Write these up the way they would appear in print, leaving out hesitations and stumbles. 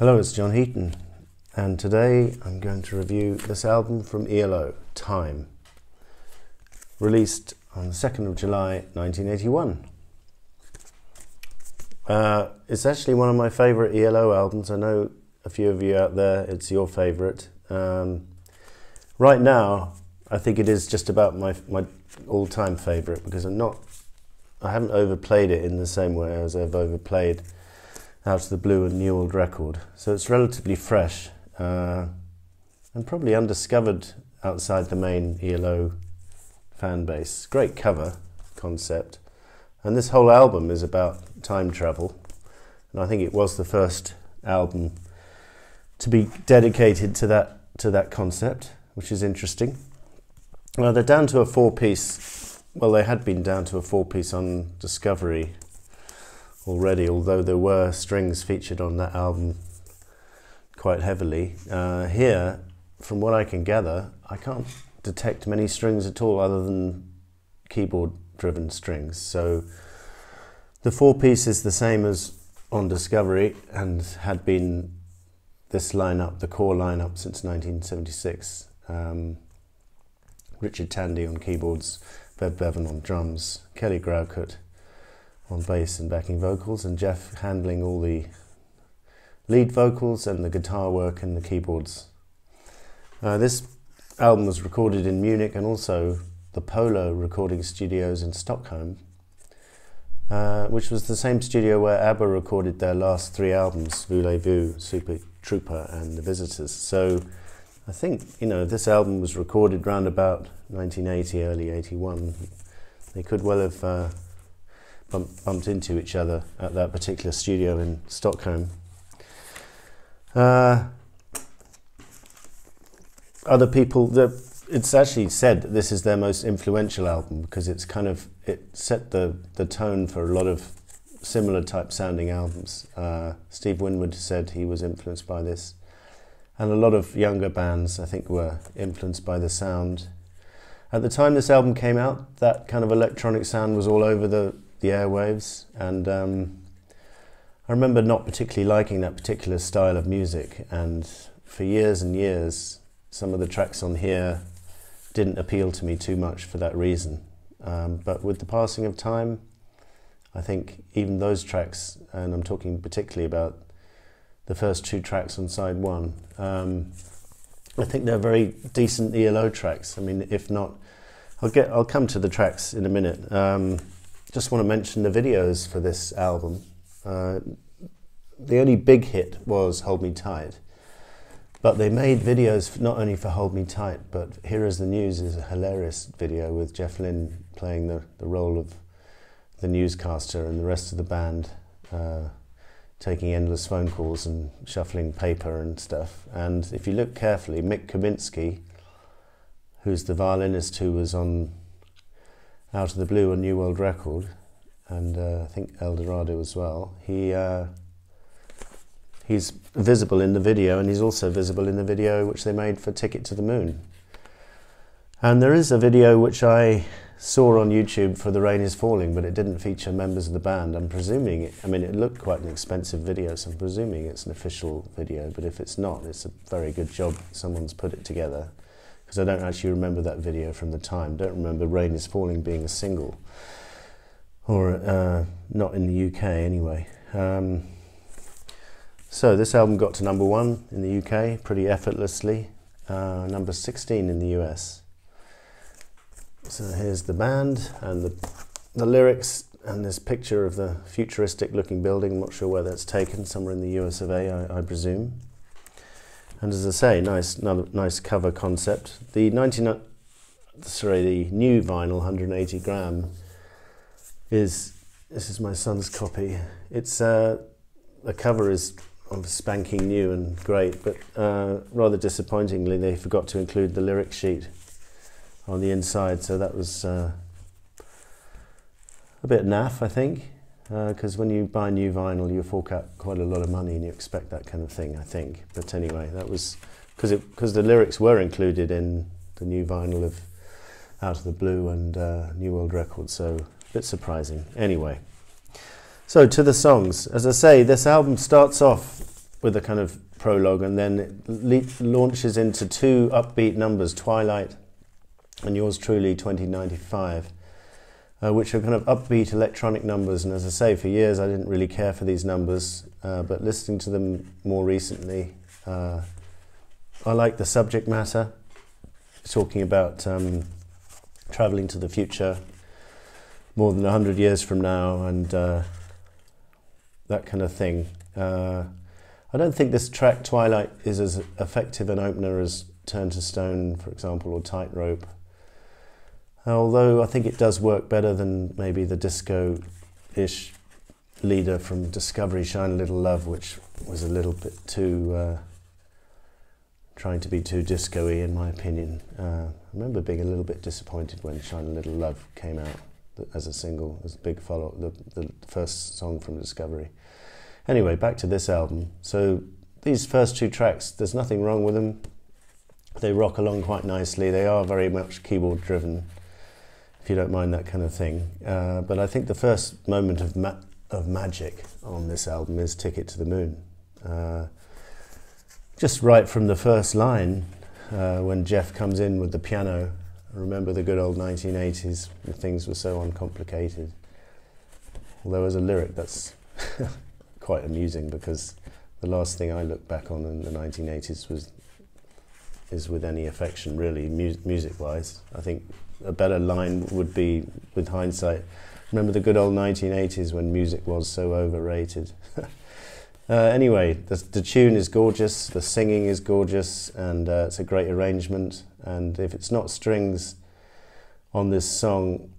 Hello, it's John Heaton, and today I'm going to review this album from ELO, Time, released on the 2nd of July 1981. It's actually one of my favourite ELO albums. I know a few of you out there, it's your favourite. Right now, I think it is just about my all-time favourite, because I haven't overplayed it in the same way as I've overplayed Out of the Blue and New Old Record. So it's relatively fresh and probably undiscovered outside the main ELO fan base. Great cover concept. And this whole album is about time travel. And I think it was the first album to be dedicated to that concept, which is interesting. Well, they're down to a four-piece. Well, they had been down to a four-piece on Discovery already, although there were strings featured on that album quite heavily. Here, from what I can gather, I can't detect many strings at all other than keyboard-driven strings. So the four-piece is the same as on Discovery and had been this lineup, the core lineup, since 1976. Richard Tandy on keyboards, Bev Bevan on drums, Kelly Graucut on bass and backing vocals, and Jeff handling all the lead vocals and the guitar work and the keyboards. This album was recorded in Munich and also the Polo recording studios in Stockholm, which was the same studio where ABBA recorded their last three albums, Voulez-Vous, Super Trooper and The Visitors. So I think, this album was recorded around about 1980, early 81. They could well have bumped into each other at that particular studio in Stockholm. Other people, it's actually said that this is their most influential album because it set the tone for a lot of similar type sounding albums. Steve Winwood said he was influenced by this, and a lot of younger bands, I think, were influenced by the sound. At the time this album came out, that kind of electronic sound was all over the airwaves, and I remember not particularly liking that particular style of music, and for years and years some of the tracks on here didn't appeal to me too much for that reason. But with the passing of time, I think even those tracks, and I'm talking particularly about the first two tracks on side one, I think they're very decent ELO tracks. I mean, if not, I'll come to the tracks in a minute. Just want to mention the videos for this album. The only big hit was Hold Me Tight, but they made videos not only for Hold Me Tight, but Here Is the News is a hilarious video with Jeff Lynne playing the role of the newscaster and the rest of the band taking endless phone calls and shuffling paper and stuff. And if you look carefully, Mick Kaminsky, who's the violinist who was on Out of the Blue and New World Record, and I think El Dorado as well, he's visible in the video, and he's also visible in the video which they made for Ticket to the Moon. And there is a video which I saw on YouTube for The Rain Is Falling, but it didn't feature members of the band. I'm presuming it looked quite an expensive video, so I'm presuming it's an official video, but if it's not, it's a very good job someone's put it together, because I don't actually remember that video from the time. Don't remember Rain Is Falling being a single, or not in the UK anyway. So this album got to #1 in the UK pretty effortlessly, number 16 in the US. So here's the band and the lyrics and this picture of the futuristic looking building. I'm not sure where that's taken, somewhere in the US of A, I presume. And as I say, another nice cover concept. The new vinyl, 180 gram, this is my son's copy. It's the cover is spanking new and great, but rather disappointingly they forgot to include the lyric sheet on the inside, so that was a bit naff, I think, because when you buy new vinyl you fork out quite a lot of money and you expect that kind of thing, I think. But anyway, that was because the lyrics were included in the new vinyl of Out of the Blue and New World Record, so a bit surprising. Anyway, so to the songs. As I say, this album starts off with a kind of prologue, and then it launches into two upbeat numbers, Twilight and Yours Truly 2095, which are kind of upbeat electronic numbers. And as I say, for years I didn't really care for these numbers, but listening to them more recently, I like the subject matter, talking about travelling to the future more than 100 years from now, and that kind of thing. I don't think this track, Twilight, is as effective an opener as Turn to Stone, for example, or Tightrope. Although I think it does work better than maybe the disco-ish leader from Discovery, Shine a Little Love, which was a little bit too, trying to be too disco-y in my opinion. I remember being a little bit disappointed when Shine a Little Love came out as a single, as a big follow, the first song from Discovery. Anyway, back to this album. So these first two tracks, there's nothing wrong with them. They rock along quite nicely. They are very much keyboard driven, if you don't mind that kind of thing. But I think the first moment of magic on this album is Ticket to the Moon. Just right from the first line, when Jeff comes in with the piano. I remember the good old 1980s when things were so uncomplicated. Although as a lyric, that's quite amusing, because the last thing I look back on in the 1980s is with any affection, really, music-wise. I think a better line would be, with hindsight, remember the good old 1980s when music was so overrated. Anyway, the tune is gorgeous, the singing is gorgeous, and it's a great arrangement. And if it's not strings on this song,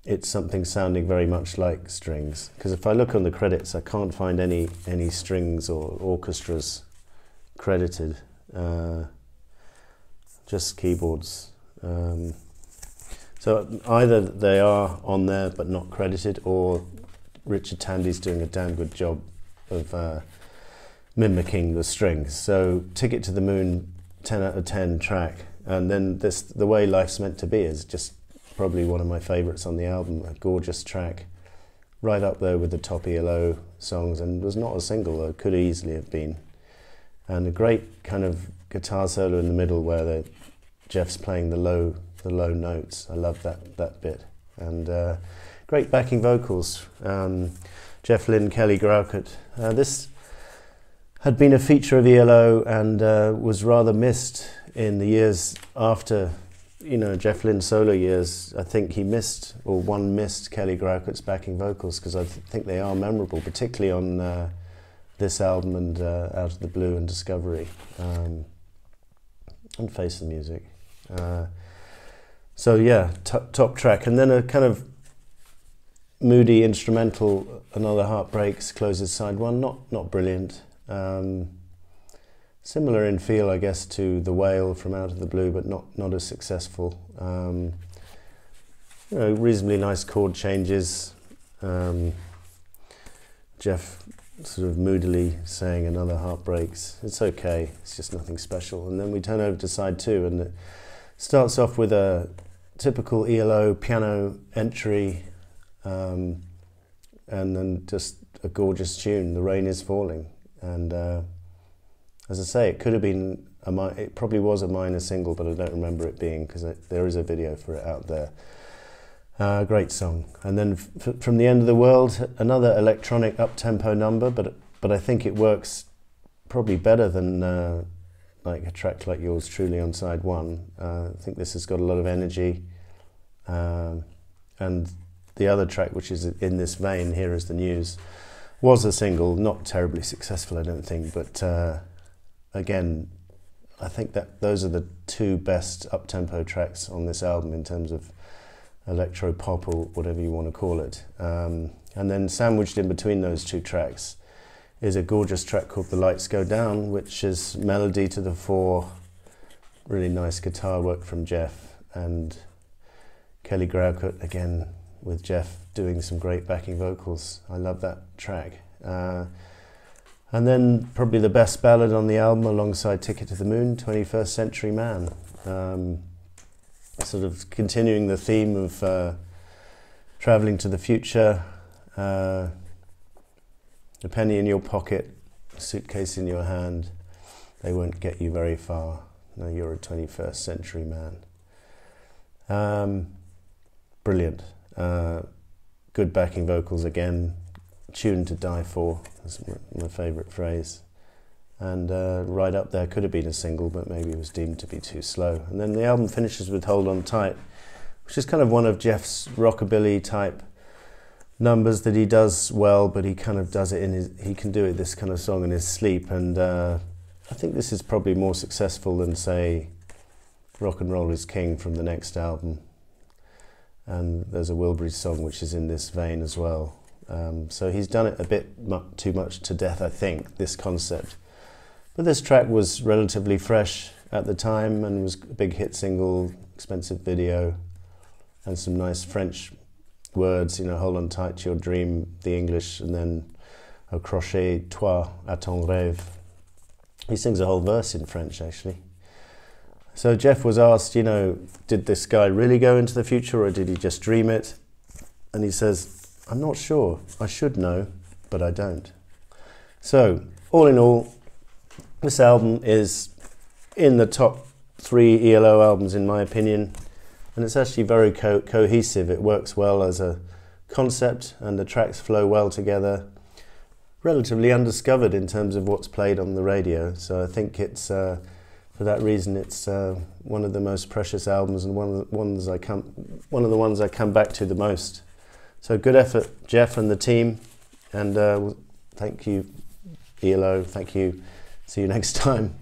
it's something sounding very much like strings. Because if I look on the credits, I can't find any strings or orchestras credited. Just keyboards. So either they are on there but not credited, or Richard Tandy's doing a damn good job of mimicking the strings. So Ticket to the Moon, 10 out of 10 track. And then The Way Life's Meant to Be is just probably one of my favourites on the album. A gorgeous track, right up there with the top ELO songs, and was not a single, though, could easily have been. And a great kind of guitar solo in the middle where Jeff's playing the low notes. I love that bit. And great backing vocals. Jeff Lynne, Kelly Groucutt. This had been a feature of ELO and was rather missed in the years after, Jeff Lynne's solo years. I think he missed Kelly Groucutt's backing vocals, because I think they are memorable, particularly on this album and Out of the Blue and Discovery, and Face the Music. So yeah, top track. And then a kind of moody instrumental, Another Heart Breaks, closes side one. Not brilliant. Similar in feel, I guess, to The Whale from Out of the Blue, but not as successful. Reasonably nice chord changes. Jeff sort of moodily saying Another Heart Breaks. It's okay, it's just nothing special. And then we turn over to side two, and it starts off with a typical ELO piano entry, and then just a gorgeous tune, The Rain Is Falling. And as I say, it could have been, it probably was a minor single, but I don't remember it being, because there is a video for it out there. Great song. And then From the End of the World, another electronic up-tempo number, but I think it works probably better than like a track like Yours Truly on side one. I think this has got a lot of energy. And the other track, which is in this vein, Here Is the News, was a single, not terribly successful, I don't think, but again, I think that those are the two best up-tempo tracks on this album in terms of electro-pop, or whatever you want to call it. And then sandwiched in between those two tracks is a gorgeous track called The Lights Go Down, which is melody to the fore, really nice guitar work from Jeff, and Kelly Groucutt, again, with Jeff doing some great backing vocals. I love that track. And then probably the best ballad on the album alongside Ticket to the Moon, 21st Century Man. Sort of continuing the theme of travelling to the future, a penny in your pocket, suitcase in your hand, they won't get you very far. No, you're a 21st century man. Brilliant. Good backing vocals again. Tuned to die for, that's my favourite phrase. And right up there, could have been a single, but maybe it was deemed to be too slow. And then the album finishes with Hold On Tight, which is kind of one of Jeff's rockabilly type numbers that he does well, but he kind of does it in his, he can do it, this kind of song, in his sleep. And I think this is probably more successful than, say, Rock and Roll is King from the next album. And there's a Wilbury song which is in this vein as well. So he's done it a bit too much to death, I think, this concept. But this track was relatively fresh at the time and was a big hit single, expensive video, and some nice French words, you know, hold on tight to your dream, the English, and then accroche-toi à ton rêve. He sings a whole verse in French, actually. So Jeff was asked, you know, did this guy really go into the future or did he just dream it? And he says, I'm not sure. I should know, but I don't. So, all in all, this album is in the top 3 ELO albums in my opinion, and it's actually very cohesive. It works well as a concept and the tracks flow well together. Relatively undiscovered in terms of what's played on the radio, so I think it's for that reason it's one of the most precious albums and one of the ones I come back to the most. So good effort, Jeff and the team, and thank you, ELO. Thank you. See you next time.